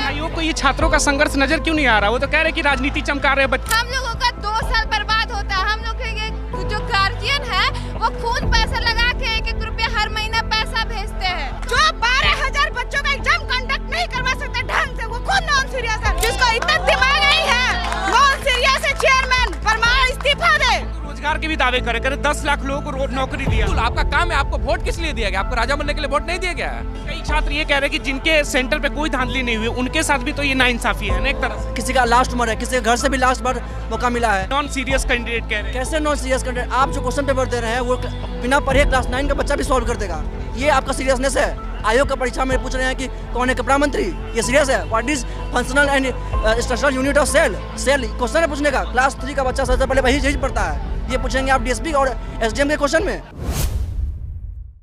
आयोग को ये छात्रों का संघर्ष नजर क्यों नहीं आ रहा? वो तो कह रहे कि राजनीति चमका रहे बच्चे। हम लोगों का 2 साल बर्बाद होता है। हम लोग के जो गार्जियन है वो खून पैसा लगा के 1-1 रुपया हर महीना पैसा भेजते हैं। जो 12,000 बच्चों का एग्जाम कंडक्ट नहीं करवा सकते ढंग से, वो खुद नॉन सीरियस है। जिसको इतना दिमाग नहीं है, नॉन सीरियस है। चेयरमैन परमार इस्तीफा दे। रोजगार के भी दावे करे 10 लाख लोगों को नौकरी दिया। आपका काम है, आपको वोट किस लिए दिया गया? आपको राजा बनने के लिए वोट नहीं दिया गया है। कई छात्र ये कह रहे हैं कि जिनके सेंटर पे कोई धांधली नहीं हुई उनके साथ भी तो ये नाइंसाफी है ना एक तरह से। किसी का लास्ट उम्र है, किसी के घर से भी लास्ट बार मौका मिला है। नॉन सीरियस कैंडिडेट कह रहे हैं। कैसे नॉन सीरियस कैंडिडेट? आप जो क्वेश्चन पेपर दे रहे हैं वो बिना पढ़े क्लास 9 का बच्चा भी सॉल्व कर देगा। ये आपका सीरियसनेस है? आयोग का परीक्षा में पूछ रहे हैं कि कौन है कपड़ा मंत्री, ये सीरियस है? What is functional and structural unit of cell question है पूछने का। क्लास 3 का बच्चा सबसे पहले वही चीज पढ़ता है। ये पूछेंगे आप डीएसपी और एसडीएम के क्वेश्चन में।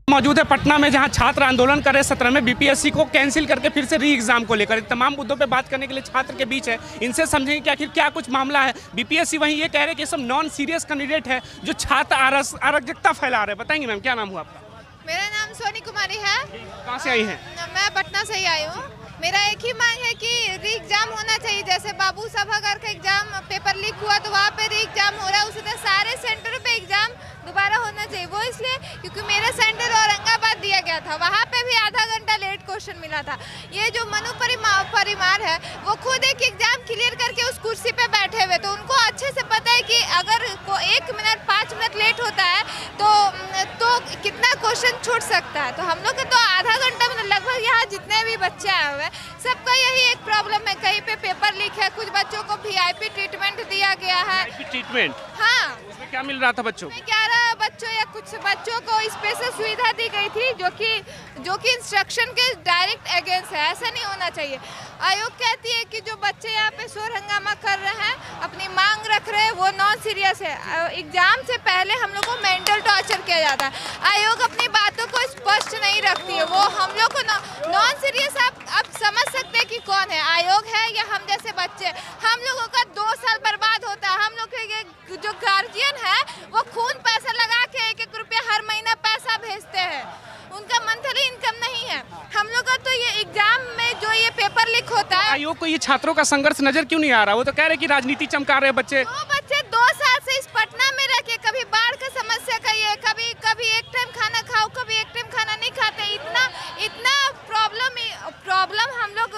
मौजूद है पटना में, जहां छात्र आंदोलन कर रहे 17 में बीपीएससी को कैंसिल करके फिर से री एग्जाम को लेकर तमाम मुद्दों पे बात करने के लिए छात्र के बीच है। इनसे समझेंगे कि आखिर क्या कुछ मामला है। बीपीएससी वहीं ये कह रहे हैं कि सब नॉन सीरियस कैंडिडेट है जो छात्र अराजकता फैला रहे हैं। बताएंगे मैम, क्या नाम हुआ आपका? मेरा नाम सोनी कुमारी है। कहाँ से आई हैं? मैं पटना से ही आई हूँ। मेरा एक ही मांग है कि री एग्जाम होना चाहिए। जैसे बाबू सभागार का एग्जाम पेपर लीक हुआ तो वहाँ पे री एग्जाम हो रहा है, उसी तरह सारे सेंटरों पे एग्जाम दोबारा होना चाहिए। वो इसलिए क्योंकि मेरा सेंटर औरंगाबाद दिया गया था, वहाँ पे भी आधा घंटा लेट क्वेश्चन मिला था। ये जो मनु परिमार है वो खुद एक एग्जाम क्लियर करके उस कुर्सी पे बैठे हुए, तो उनको अच्छे से पता है कि अगर 1 मिनट 5 मिनट लेट होता है तो कितना क्वेश्चन छूट सकता है। तो हम लोग के तो आधा घंटा में लगभग यहाँ जितने भी बच्चे आए हुए सबका यही एक प्रॉब्लम है। कहीं पे पेपर लीक है, कुछ बच्चों को वीआईपी ट्रीटमेंट दिया गया है। ट्रीटमेंट? हाँ। उसमें क्या मिल रहा था बच्चों को? 11 बच्चों या कुछ बच्चों को स्पेशल सुविधा दी गई थी जो कि इंस्ट्रक्शन के डायरेक्ट अगेंस्ट है। ऐसा नहीं होना चाहिए। आयोग कहती है कि जो बच्चे यहाँ पे शोर हंगामा कर रहे हैं, अपनी मांग रख रहे हैं, वो नॉन सीरियस है। एग्जाम से पहले हम लोग को मेंटल टॉर्चर किया जाता है। आयोग अपनी बातों को स्पष्ट नहीं रखती है। वो हम लोग को नॉन सीरियस आप समझ सकते हैं कि कौन है, आयोग है या हम जैसे बच्चे। हम लोगों का 2 साल बर्बाद होता है। हम लोग के जो गार्जियन है वो खून पैसा लगा के 1-1 रुपया हर महीना पैसा भेजते हैं। उनका मंथली इनकम नहीं है। हम लोग का तो ये एग्जाम में जो ये पेपर लीक होता है। आयोग को ये छात्रों का संघर्ष नजर क्यों नहीं आ रहा? वो तो कह रहे कि राजनीति चमका रहे बच्चे। वो बच्चे 2 साल से इस पटना में रह के कभी बाढ़ का समस्या का ये, कभी एक टाइम खाना खाओ, कभी एक टाइम खाना नहीं खाते। इतना प्रॉब्लम हम लोग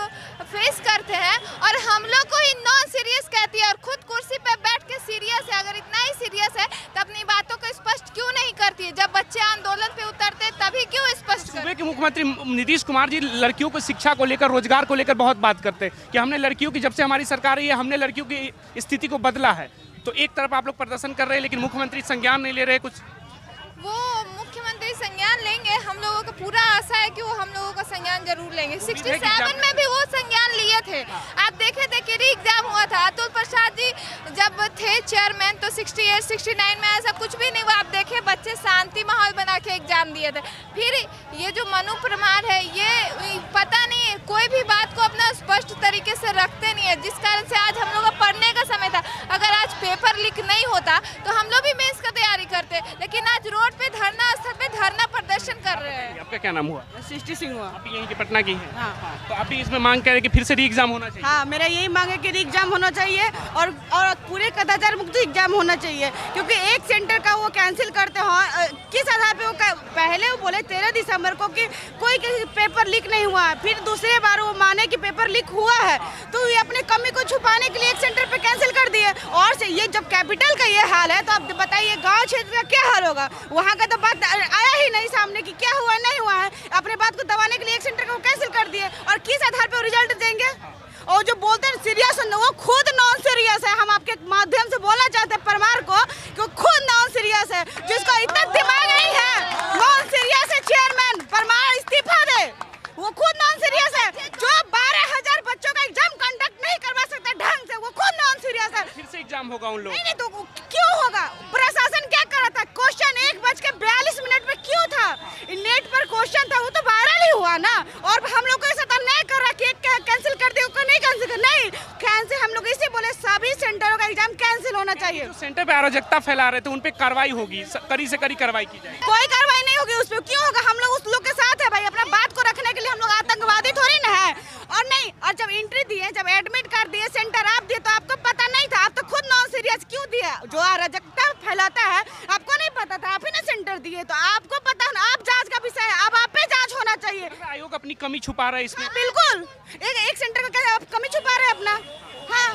फेस करते हैं और हम लोग को ही नॉन सीरियस कहती है और खुद कुर्सी पे बैठ के सीरियस है। अगर इतना ही सीरियस है तो अपनी बातों को स्पष्ट क्यों नहीं करती है? जब बच्चे आंदोलन पे उतरते हैं तभी क्यों स्पष्ट करते? सूबे के मुख्यमंत्री नीतीश कुमार जी लड़कियों को शिक्षा को लेकर, रोजगार को लेकर बहुत बात करते हैं कि हमने लड़कियों की, जब से हमारी सरकार आई है हमने लड़कियों की स्थिति को बदला है। तो एक तरफ आप लोग प्रदर्शन कर रहे हैं लेकिन मुख्यमंत्री संज्ञान नहीं ले रहे कुछ। वो मुख्यमंत्री संज्ञान लेंगे, हम लोगों का पूरा आशा है कि वो हम लोगों का संज्ञान जरूर लेंगे। 67 में भी वो संज्ञान लिए थे। आप देखे थे कि री एग्जाम हुआ था। अतुल प्रसाद जी जब थे चेयरमैन तो 68, 69 में ऐसा कुछ भी नहीं हुआ। आप देखे बच्चे शांति माहौल बना के एग्जाम दिए थे। फिर ये जो मनु परिमार है, ये पता नहीं कोई भी बात को अपना स्पष्ट तरीके से रखते नहीं है, जिस कारण से आज हम लोग का पढ़ने का समय था। अगर आज पेपर लीक नहीं होता तो हम लोग भी मेंस का तैयारी करते, लेकिन आज रोड पे धरना स्थल पे धरना प्रदर्शन कर रहे हैं। आपका क्या नाम हुआ? सृष्टि सिंह हुआ। आप यहीं के पटना की हैं? हाँ। तो आप इसमें मांग कर रहे हैं कि फिर से री एग्जाम होना चाहिए? हाँ, मेरा यही मांग है कि री एग्जाम होना चाहिए और पूरे कदाचार मुक्त एग्जाम होना चाहिए। क्योंकि एक सेंटर का वो कैंसिल करते हो, किस आधार पे वो पहले वो बोले 13 दिसंबर को कि कोई पेपर लीक नहीं हुआ है, फिर दूसरे बार वो माने कि पेपर लीक हुआ है, तो ये अपने कमी को छुपाने के लिए एक सेंटर पे कैंसिल कर दिए। और से ये जब कैपिटल का ये हाल है तो आप बताइए गाँव क्षेत्र का क्या हाल होगा? वहाँ का तो बात आया ही नहीं सामने कि क्या हुआ नहीं हुआ है। अपने बात को दबाने के लिए एक सेंटर को कैंसिल कर दिए और किस आधार पे रिजल्ट देंगे? और जो बोलते हैं सीरियस, वो खुद नॉन सीरियस है। हम आपके माध्यम से बोलना चाहते हैं परमार को कि वो खुद नॉन सीरियस है। जिसको इतना दिमाग नहीं है, नॉन सीरियस है। चेयरमैन परमार इस्तीफा दे। वो खुद नॉन सीरियस है। जो 12,000 बच्चों का एग्जाम कंडक्ट नहीं करवा सकते ढंग से, वो खुद नॉन सीरियस है। फिर से एग्जाम होगा उन लोग? नहीं तो क्यों होगा? प्रशासन क्या कर रहा था? क्वेश्चन 1:42 में क्यों था? नेट पर क्वेश्चन था, वो तो वायरल ही हुआ ना। और हम लोग को ऐसा नहीं कर रहा कि कैंसिल कर दिया, नहीं कैंसिल कर, नहीं कैंसिल। हम लोग इसी बोले सभी सेंटरों का एग्जाम कैंसिल होना चाहिए। जो सेंटर पे अराजकता फैला रहे थे उन पे कार्रवाई होगी, कड़ी से कड़ी कार्रवाई की जाए। कोई कार्रवाई नहीं होगी उस पर। क्यों होगा? हम लोग उस लोग के साथ है भाई। अपना बात को रखने के लिए हम लोग आतंकवादी थोड़ी और नहीं, और जब एंट्री दिए, जब एडमिट कर दिए, सेंटर आप दिए तो आपको पता नहीं था, आप तो खुद नॉन सीरियस क्यों दिया? जो अराजकता फैलाता है आपको नहीं पता था, आप ही ना सेंटर दिए तो आपको पता ना, आप जांच का विषय है, अब आप पे जांच होना चाहिए। आयोग अपनी कमी छुपा रहा है इसमें। बिल्कुल, एक सेंटर का क्या आप कमी छुपा रहे हैं अपना? हाँ,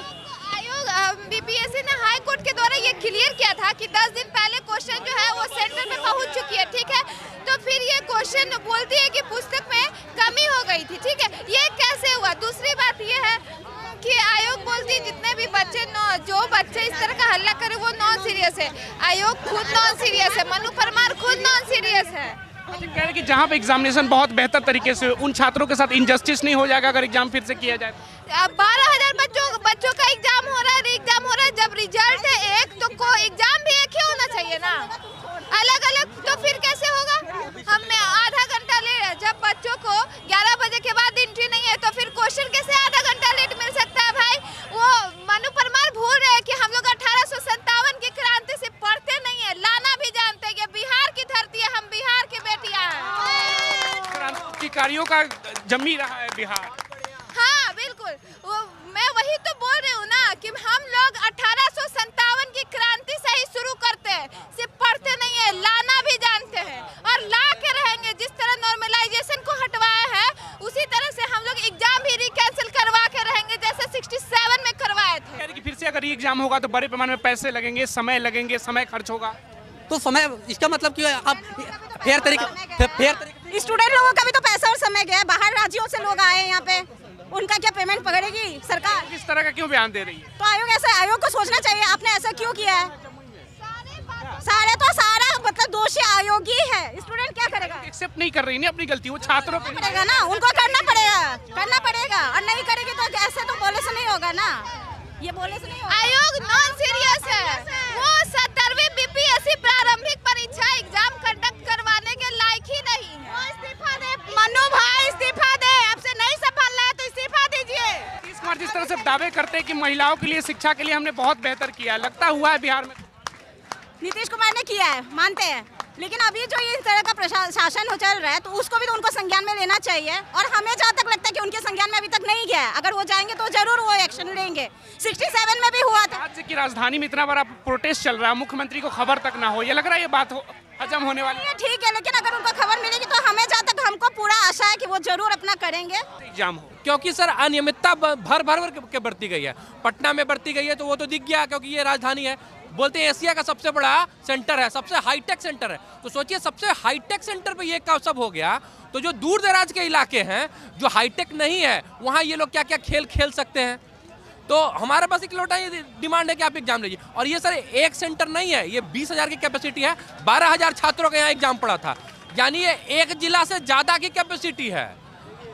आयोग बीपीएससी ने हाई कोर्ट के द्वारा ये क्लियर किया था कि 10 दिन पहले क्वेश्चन जो है वो सेंटर पे पहुंच चुकी है, ठीक है। तो फिर ये क्वेश्चन बोलती है कि पुस्तक में कमी हो गई थी, ठीक है। ये कैसे हुआ? दूसरी बात ये है कि आयोग बोलती है जितने भी बच्चे जो बच्चे इस तरह का हल्ला करे वो नॉन सीरियस है। आयोग खुद नॉन सीरियस है, मनु परमार खुद नॉन सीरियस है। कह रहे हैं कि जहाँ पे एग्जामिनेशन बहुत बेहतर तरीके से उन छात्रों के साथ इनजस्टिस नहीं हो जाएगा अगर एग्जाम फिर से किया जाए। 12,000 बच्चों का एग्जाम हो रहा है, एग्जाम हो रहा है। जब रिजल्ट है एक तो को एग्जाम भी एक ही होना चाहिए ना, अलग अलग तो फिर कैसे होगा? हमने आधा घंटा लेट, जब बच्चों को 11 बजे के बाद एंट्री नहीं है तो फिर क्वेश्चन कैसे आधा घंटा लेट मिल सकता है भाई? वो मनु परमार भूल रहे हैं कि हम लोग 1857 की क्रांति से पढ़ते नहीं है, लाना भी जानते हैं। बिहार की धरती है, हम बिहार की बेटियां हैं। क्रांतिकारियों का जमी रहा है बिहार। हाँ बिल्कुल, मैं वही तो बोल रही हूँ ना कि हम लोग 1857 की क्रांति से ही शुरू करते हैं, सिर्फ पढ़ते नहीं है, लाना भी जानते हैं और ला के रहेंगे। जिस तरह नॉर्मलाइजेशन को हटवाया है उसी तरह से हम लोग एग्जाम भी रिकैंसिल करवा के रहेंगे जैसे 67 में करवाए थे। कि फिर से अगर एग्जाम होगा तो बड़े पैमाने में पैसे लगेंगे, समय खर्च होगा। तो समय, इसका मतलब क्यों है आप फेयर तरीके स्टूडेंट लोगों का भी तो पैसा और समय गया, बाहर राज्यों से लोग आए यहाँ पे, उनका क्या पेमेंट पकड़ेगी सरकार? किस तरह का क्यों बयान दे रही है? तो आयोग को सोचना चाहिए, आपने ऐसा क्यों किया है? सारा मतलब दोषी आयोग ही है, स्टूडेंट क्या करेगा? एक्सेप्ट नहीं कर रही ना अपनी गलती, वो छात्रों पे पड़ेगा ना, उनको करना पड़ेगा और नहीं करेगी तो ऐसे तो बोले से नहीं होगा ना, ये बोले से नहीं होगा। आयोग नॉन सीरियस है, वो 17वीं बीपीएससी प्रारंभिक परीक्षा एग्जाम कंडक्ट करवाने के लायक ही नहीं है। इस्तीफा दे मनु भाई, इस्तीफा दे, आपसे नहीं संभाल रहा है तो इस्तीफा दीजिए। इस बार जिस तरह से दावे करते हैं कि महिलाओं के लिए, शिक्षा के लिए हमने बहुत बेहतर किया, लगता हुआ है बिहार में नीतीश कुमार ने किया है, मानते हैं, लेकिन अभी जो ये इस तरह का शासन हो चल रहा है तो उसको भी तो उनको संज्ञान में लेना चाहिए। और हमें जहाँ तक लगता है कि उनके संज्ञान में अभी तक नहीं गया है, अगर वो जाएंगे तो जरूर वो एक्शन लेंगे। 67 में भी हुआ था। राज्य की राजधानी में इतना बड़ा प्रोटेस्ट चल रहा है, मुख्यमंत्री को खबर तक ना हो, ये लग रहा है ये बात हजम होने वाली है। ठीक है, लेकिन अगर उनको खबर मिलेगी तो हमें जहाँ तक हमको पूरा आशा है कि वो जरूर अपना करेंगे। एग्जाम हो, क्योंकि सर अनियमितता भर के बढ़ती गई है, पटना में बढ़ती गई है तो वो तो दिख गया क्योंकि ये राजधानी है। बोलते हैं एशिया का सबसे बड़ा सेंटर है, सबसे हाईटेक सेंटर है, तो सोचिए सबसे हाईटेक सेंटर पे ये का सब हो गया तो जो दूर दराज के इलाके हैं जो हाईटेक नहीं है वहाँ ये लोग क्या क्या खेल खेल सकते हैं। तो हमारे पास एक लौटा ये डिमांड है कि आप एग्जाम लीजिए। और ये सर एक सेंटर नहीं है, ये 20,000 की कैपेसिटी है, 12,000 छात्रों का यहाँ एग्जाम पड़ा था, यानी ये एक जिला से ज्यादा की कैपेसिटी है।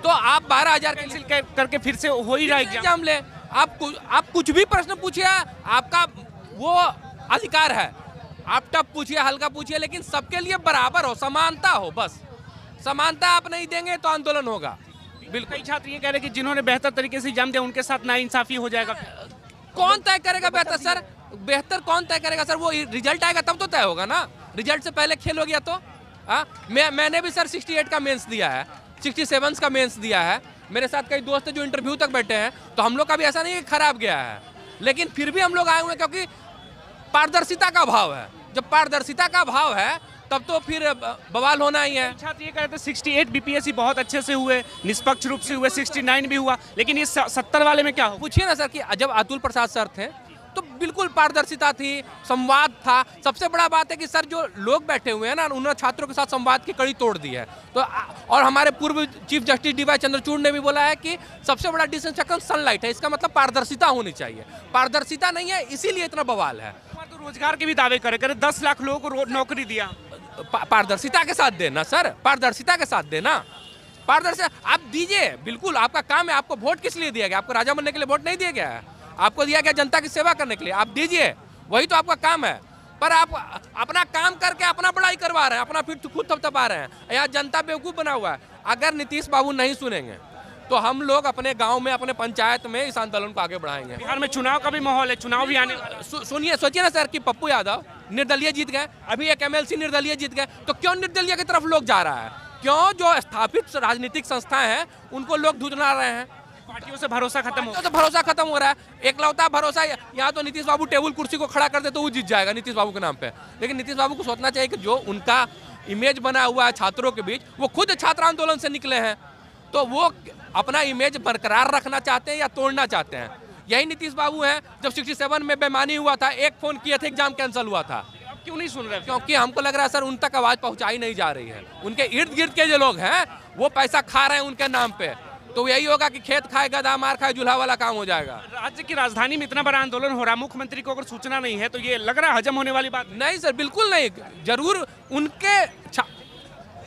तो आप 12,000 कैंसिल करके फिर से हो ही रहा है एग्जाम ले, आप कुछ भी प्रश्न पूछिए, आपका वो अधिकार है, आप टफ पूछिए, हल्का पूछिए, लेकिन सबके लिए बराबर हो, समानता हो। बस समानता आप नहीं देंगे तो आंदोलन होगा। बिल्कुल, कई छात्र ये कह रहे हैं कि जिन्होंने बेहतर तरीके से एग्जाम दिया उनके साथ नाइंसाफी हो जाएगा। कौन तय करेगा बेहतर सर? बेहतर कौन तय करेगा सर? वो रिजल्ट आएगा तब तो तय होगा ना, रिजल्ट से पहले खेल हो गया तो। मैंने भी सर 68 का मेंस दिया है, 67 का मेंस दिया है, मेरे साथ कई दोस्त जो इंटरव्यू तक बैठे हैं, तो हम लोग का भी ऐसा नहीं खराब गया है, लेकिन फिर भी हम लोग आए हुए क्योंकि पारदर्शिता का भाव है। जब पारदर्शिता का भाव है तब तो फिर बवाल होना ही है। छात्र ये कह रहे थे 68 बीपीएससी बहुत अच्छे से हुए, निष्पक्ष रूप से हुए, 69 भी हुआ, लेकिन इस 70 वाले में क्या हो? पूछिए ना सर कि जब अतुल प्रसाद सर थे तो बिल्कुल पारदर्शिता थी, संवाद था। सबसे बड़ा बात है कि सर जो लोग बैठे हुए हैं ना, उन्होंने छात्रों के साथ संवाद की कड़ी तोड़ दी है। तो और हमारे पूर्व chief justice D Y Chandrachud ने भी बोला है कि सबसे बड़ा डिसइंफेक्शन सनलाइट है, इसका मतलब पारदर्शिता होनी चाहिए। पारदर्शिता नहीं है, इसीलिए इतना बवाल है। तो रोजगार के भी दावे करे 10 लाख लोगों को नौकरी दिया। पारदर्शिता के साथ देना सर, पारदर्शिता के साथ देना, पारदर्शिता आप दीजिए, बिल्कुल आपका काम है। आपको वोट किस लिए दिया गया? आपको राजा बनने के लिए वोट नहीं दिया गया है, आपको दिया गया जनता की सेवा करने के लिए। आप दीजिए, वही तो आपका काम है। पर आप अपना काम करके अपना बड़ाई करवा रहे हैं, अपना फिर खुद थपथपा रहे हैं। यहाँ जनता बेवकूफ़ बना हुआ है। अगर नीतीश बाबू नहीं सुनेंगे तो हम लोग अपने गांव में, अपने पंचायत में इस आंदोलन को आगे बढ़ाएंगे। बिहार में चुनाव का भी माहौल है, चुनाव भी आने वाला है। सुनिए, सोचिए ना सर कि पप्पू यादव निर्दलीय जीत गए, अभी एक MLC निर्दलीय जीत गए, तो क्यों निर्दलीय की तरफ लोग जा रहा है? क्यों? जो स्थापित राजनीतिक संस्थाएं हैं उनको लोग धुतला रहे हैं। पार्टियों से भरोसा खत्म हो तो भरोसा खत्म हो रहा है। एकलौता भरोसा यहाँ तो नीतीश बाबू टेबल कुर्सी को खड़ा कर दे तो वो जीत जाएगा नीतीश बाबू के नाम पे। लेकिन नीतीश बाबू को सोचना चाहिए कि जो उनका इमेज बना हुआ है छात्रों के बीच, वो खुद छात्र आंदोलन से निकले हैं, तो वो अपना इमेज बरकरार रखना चाहते हैं या तोड़ना चाहते हैं। यही नीतीश बाबू हैं। जब 67 में बेईमानी हुआ था, एक फोन किए थे, एग्जाम कैंसिल हुआ था। क्यों नहीं सुन रहे? क्योंकि हमको लग रहा है सर उन तक आवाज पहुंचाई नहीं जा रही है। उनके इर्द गिर्द के जो लोग हैं वो पैसा खा रहे हैं उनके नाम पे, तो यही होगा कि खेत खाए गधा मार खाए जुल्हा वाला काम हो जाएगा। राज्य की राजधानी में इतना बड़ा आंदोलन हो रहा है, मुख्यमंत्री को अगर सूचना नहीं है तो ये लग रहा है हजम होने वाली बात नहीं सर, बिल्कुल नहीं। जरूर उनके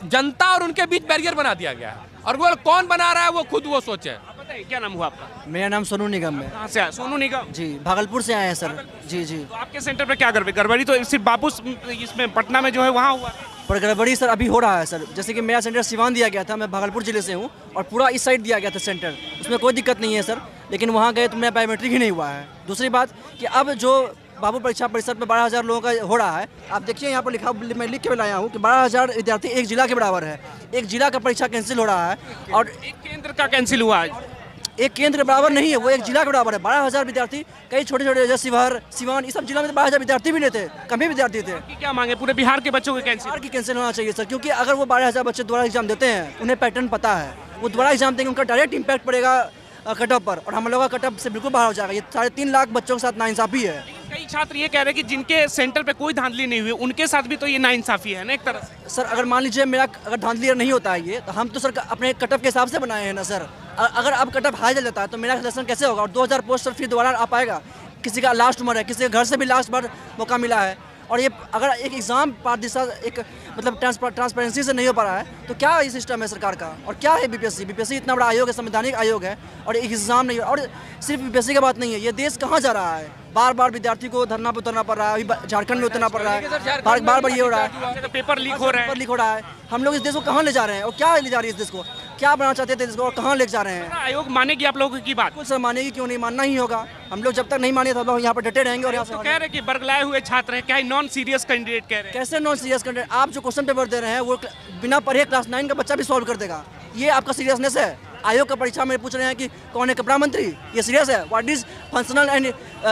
जनता और उनके बीच बैरियर बना दिया गया है, और वो कौन बना रहा है वो खुद वो सोचे। आप बताइए क्या नाम हुआ आपका? मेरा नाम सोनू निगम है। कहाँ से आए? सोनू निगम जी, भागलपुर से आए हैं सर। जी जी। तो आपके सेंटर पे क्या गड़बड़ी तो सिर्फ बापू इसमें पटना में जो है वहाँ हुआ, पर गड़बड़ी सर अभी हो रहा है सर। जैसे कि मेरा सेंटर सिवान दिया गया था, मैं भागलपुर जिले से हूँ, और पूरा इस साइड दिया गया था सेंटर, उसमें कोई दिक्कत नहीं है सर। लेकिन वहाँ गए तो मेरा बायोमेट्रिक ही नहीं हुआ है। दूसरी बात कि अब जो बाबू परीक्षा परिषद में 12,000 लोगों का हो रहा है, आप देखिए यहाँ पर लिखा, मैं लिख के लाया हूँ कि 12,000 विद्यार्थी एक जिला के बराबर है। एक जिला का परीक्षा कैंसिल हो रहा है, और एक केंद्र का कैंसिल हुआ है। एक केंद्र के बराबर नहीं है, वो एक जिला के बराबर है। 12,000 विद्यार्थी, कई छोटे छोटे जैसे शिवहर, सिवान, इस सब जिला में 12,000 विद्यार्थी भी नहीं थे, कम ही विद्यार्थी थे। कि क्या मांगे? पूरे बिहार के बच्चों के कैंसिल? बिहार की कैंसिल होना चाहिए सर, क्योंकि अगर वो 12,000 बच्चे दोबारा एग्जाम देते हैं, उन्हें पैटर्न पता है, वो दोबारा एग्जाम देंगे, उनका डायरेक्ट इंपैक्ट पड़ेगा कट ऑफ पर, और हम लोगों का कट ऑफ से बिल्कुल बाहर हो जाएगा। ये 3.5 लाख बच्चों के साथ नाइंसाफी है। कई छात्र ये कह रहे हैं कि जिनके सेंटर पे कोई धांधली नहीं हुई उनके साथ भी तो ये नाइंसाफी है ना एक तरह से। सर अगर मान लीजिए मेरा अगर धांधली नहीं होता है ये, तो हम तो सर अपने कट ऑफ के हिसाब से बनाए हैं ना सर। अगर अब कट ऑफ हाई चल जाता है तो मेरा सिलेक्शन कैसे होगा? और 2,000 पोस्ट फिर दोबारा आ पाएगा? किसी का लास्ट उम्र है, किसी के घर से भी लास्ट बार मौका मिला है, और ये अगर एक एग्ज़ाम पारदर्शिता एक मतलब ट्रांसपेरेंसी से नहीं हो पा रहा है, तो क्या ये सिस्टम है सरकार का? और क्या है बीपीएससी? बीपीएससी इतना बड़ा आयोग है, संवैधानिक आयोग है, और एक एग्ज़ाम नहीं। और सिर्फ बीपीएससी का बात नहीं है, ये देश कहाँ जा रहा है? बार बार विद्यार्थी को धरना पर उतरना पड़ रहा है। अभी झारखंड में उतरना पड़ रहा है, बार बार ये हो रहा है, पेपर लीक हो रहा है, पेपर लीक हो रहा है। हम लोग इस देश को कहाँ ले जा रहे हैं, और क्या ले जा रही है इस देश को? क्या बनाना चाहते थे इसको, और कहाँ ले जा रहे हैं? आयोग मानेगी आप लोगों की बात? कुछ सर मानेगी, क्यों नहीं? मानना ही होगा। हम लोग जब तक नहीं माने तब लोग यहाँ पर डटे रहेंगे। और यहाँ तो से कह रहे कि बरगलाए हुए छात्र हैं, क्या नॉन सीरियस कैंडिडेट कह रहे हैं? कैसे नॉन सीरियस कैंडिडेट? आप जो क्वेश्चन पेपर दे रहे हैं वो बिना पढ़े क्लास 9 का बच्चा भी सॉल्व कर देगा। ये आपका सीरियसनेस है? आयोग का परीक्षा में पूछ रहे हैं कि कौन है कपड़ा मंत्री, ये सीरियस है? What is functional and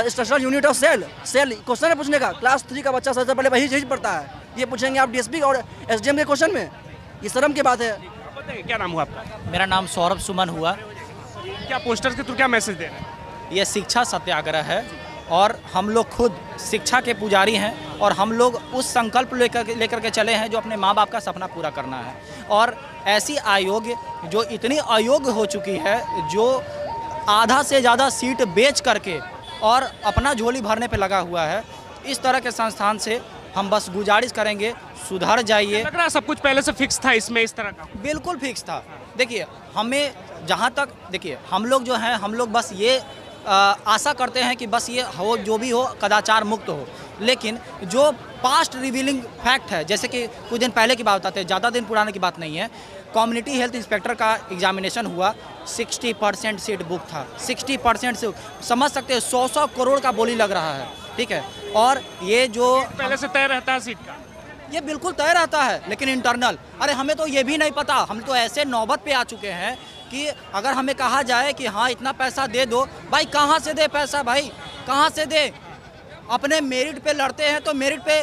structural unit of cell? Question है पूछने का। क्लास 3 का बच्चा सबसे पहले वही चीज पढ़ता है, ये पूछेंगे आप डीएसपी और एसडीएम के क्वेश्चन में? ये शर्म की बात है। क्या नाम हुआ आपका? मेरा नाम सौरभ सुमन हुआ। क्या पोस्टर्स के थ्रू क्या मैसेज दे रहे हैं? ये शिक्षा सत्याग्रह है, और हम लोग खुद शिक्षा के पुजारी हैं, और हम लोग उस संकल्प लेकर के चले हैं जो अपने माँ बाप का सपना पूरा करना है। और ऐसी आयोग जो इतनी अयोग्य हो चुकी है, जो आधा से ज़्यादा सीट बेच करके और अपना झोली भरने पे लगा हुआ है, इस तरह के संस्थान से हम बस गुजारिश करेंगे, सुधर जाइए। लग रहा है सब कुछ पहले से फिक्स था इसमें, इस तरह का? बिल्कुल फिक्स था। देखिए, हमें जहाँ तक, देखिए हम लोग जो हैं, हम लोग बस ये आशा करते हैं कि बस ये हो, जो भी हो कदाचार मुक्त हो। लेकिन जो पास्ट रिवीलिंग फैक्ट है, जैसे कि कुछ दिन पहले की बात बताते हैं, ज़्यादा दिन पुराने की बात नहीं है, कम्युनिटी हेल्थ इंस्पेक्टर का एग्जामिनेशन हुआ, 60% सीट बुक था। 60% से समझ सकते हैं 100 करोड़ का बोली लग रहा है, ठीक है। और ये जो पहले से तय रहता है सीट का, ये बिल्कुल तय रहता है, लेकिन इंटरनल, अरे हमें तो ये भी नहीं पता। हम तो ऐसे नौबत पे आ चुके हैं कि अगर हमें कहा जाए कि हाँ इतना पैसा दे दो, भाई कहाँ से दे पैसा? भाई कहाँ से दे? अपने मेरिट पे लड़ते हैं तो मेरिट पे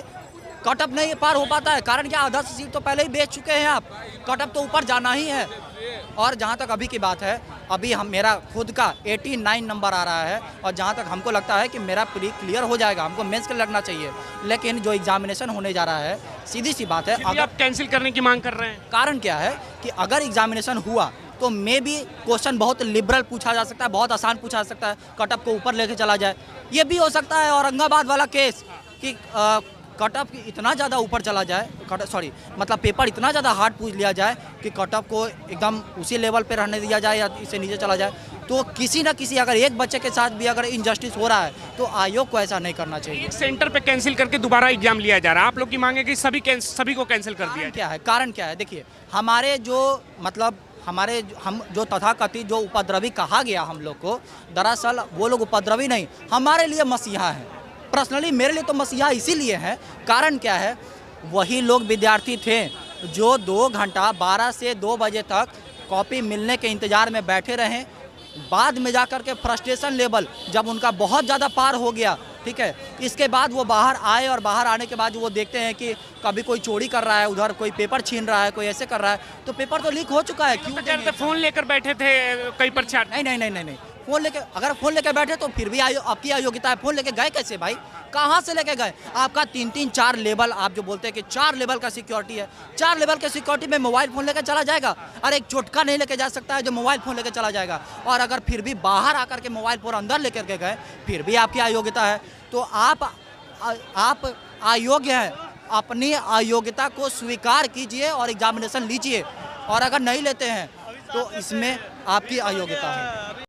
कट ऑफ नहीं पार हो पाता है। कारण क्या? आधा सीट तो पहले ही बेच चुके हैं आप, कट ऑफ तो ऊपर जाना ही है। और जहाँ तक अभी की बात है, अभी मेरा खुद का 89 नंबर आ रहा है, और जहाँ तक हमको लगता है कि मेरा प्री क्लियर हो जाएगा, हमको मेंस के लगना चाहिए। लेकिन जो एग्जामिनेशन होने जा रहा है, सीधी सी बात है, अगर आप कैंसिल करने की मांग कर रहे हैं? कारण क्या है कि अगर एग्जामिनेशन हुआ तो मे भी क्वेश्चन बहुत लिबरल पूछा जा सकता है, बहुत आसान पूछा जा सकता है, कट ऑफ को ऊपर लेके चला जाए। ये भी हो सकता है औरंगाबाद वाला केस कि कट ऑफ इतना ज़्यादा ऊपर चला जाए, मतलब पेपर इतना ज़्यादा हार्ड पूछ लिया जाए कि कट ऑफ को एकदम उसी लेवल पे रहने दिया जाए या इससे नीचे चला जाए। तो किसी ना किसी, अगर एक बच्चे के साथ भी अगर इनजस्टिस हो रहा है तो आयोग को ऐसा नहीं करना चाहिए। एक सेंटर पे कैंसिल करके दोबारा एग्जाम लिया जा रहा है, आप लोग की मांग है कि सभी को कैंसिल कर दिया क्या है? कारण क्या है? देखिए, हमारे जो मतलब हम जो तथाकथित जो उपद्रवी कहा गया हम लोग को, दरअसल वो लोग उपद्रवी नहीं, हमारे लिए मसीहा हैं। पर्सनली मेरे लिए तो मसीहा इसीलिए है। कारण क्या है? वही लोग विद्यार्थी थे जो 2 घंटा 12 से 2 बजे तक कॉपी मिलने के इंतज़ार में बैठे रहे, बाद में जाकर के फ्रस्ट्रेशन लेवल जब उनका बहुत ज़्यादा पार हो गया, ठीक है, इसके बाद वो बाहर आए और बाहर आने के बाद वो देखते हैं कि कभी कोई चोरी कर रहा है, उधर कोई पेपर छीन रहा है, कोई ऐसे कर रहा है, तो पेपर तो लीक हो चुका है, क्यों देंगे? फोन लेकर बैठे थे कई परीक्षार्थी। नहीं नहीं नहीं नहीं नहीं, फोन लेके, अगर फोन लेके बैठे तो फिर भी आपकी अयोग्यता है। फोन लेके गए कैसे भाई, कहाँ से लेके गए? आपका 3-4 लेवल, आप जो बोलते हैं कि 4 लेवल का सिक्योरिटी है, 4 लेवल के सिक्योरिटी में मोबाइल फ़ोन लेकर चला जाएगा? अरे एक चोटका नहीं लेके जा सकता है जो मोबाइल फ़ोन लेकर चला जाएगा। और अगर फिर भी बाहर आकर के मोबाइल फ़ोन अंदर लेकर के गए, फिर भी आपकी अयोग्यता है। तो आप अयोग्य हैं, अपनी अयोग्यता को स्वीकार कीजिए और एग्जामिनेशन लीजिए, और अगर नहीं लेते हैं तो इसमें आपकी अयोग्यता है।